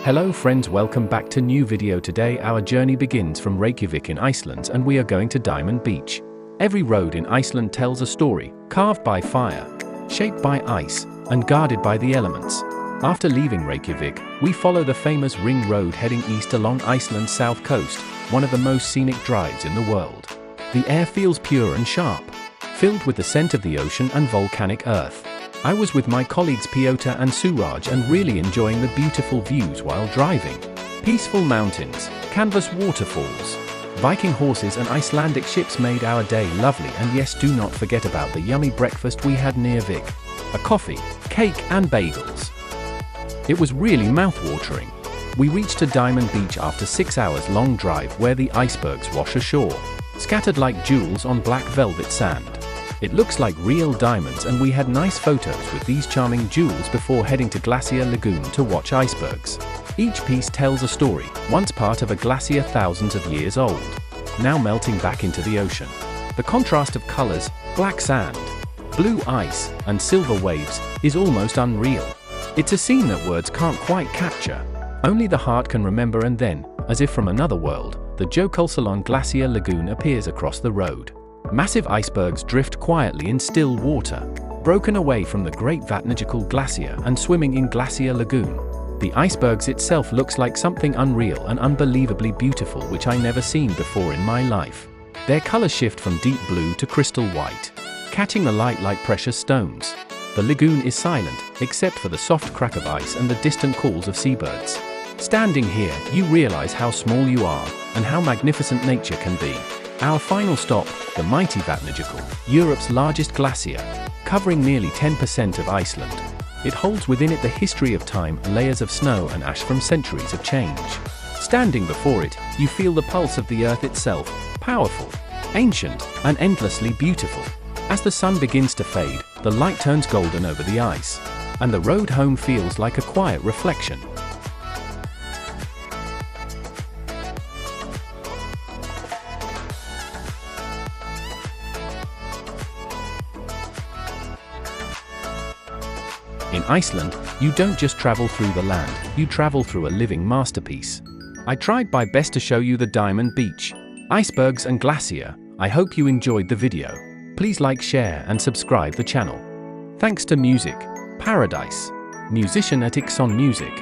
Hello friends, welcome back to new video. Today our journey begins from Reykjavik in Iceland and we are going to Diamond Beach. Every road in Iceland tells a story, carved by fire, shaped by ice, and guarded by the elements. After leaving Reykjavik, we follow the famous Ring Road heading east along Iceland's south coast, one of the most scenic drives in the world. The air feels pure and sharp, filled with the scent of the ocean and volcanic earth. I was with my colleagues Piotr and Suraj and really enjoying the beautiful views while driving. Peaceful mountains, canvas waterfalls, Viking horses and Icelandic ships made our day lovely, and yes, do not forget about the yummy breakfast we had near Vik. A coffee, cake and bagels. It was really mouth-watering. We reached a Diamond Beach after 6 hours long drive where the icebergs wash ashore, scattered like jewels on black velvet sand. It looks like real diamonds and we had nice photos with these charming jewels before heading to Glacier Lagoon to watch icebergs. Each piece tells a story, once part of a glacier thousands of years old, now melting back into the ocean. The contrast of colors, black sand, blue ice, and silver waves, is almost unreal. It's a scene that words can't quite capture. Only the heart can remember, and then, as if from another world, the Jokulsarlón Glacier Lagoon appears across the road. Massive icebergs drift quietly in still water, broken away from the great Vatnajökull Glacier and swimming in Glacier Lagoon. The icebergs itself looks like something unreal and unbelievably beautiful, which I never seen before in my life. Their colors shift from deep blue to crystal white, catching the light like precious stones. The lagoon is silent, except for the soft crack of ice and the distant calls of seabirds. Standing here, you realize how small you are and how magnificent nature can be. Our final stop, the mighty Vatnajökull, Europe's largest glacier, covering nearly 10% of Iceland. It holds within it the history of time, layers of snow and ash from centuries of change. Standing before it, you feel the pulse of the earth itself, powerful, ancient, and endlessly beautiful. As the sun begins to fade, the light turns golden over the ice, and the road home feels like a quiet reflection. In Iceland, you don't just travel through the land, you travel through a living masterpiece. I tried my best to show you the Diamond Beach, icebergs and glacier. I hope you enjoyed the video. Please like, share and subscribe the channel. Thanks to Music Paradise, musician at Ixon Music.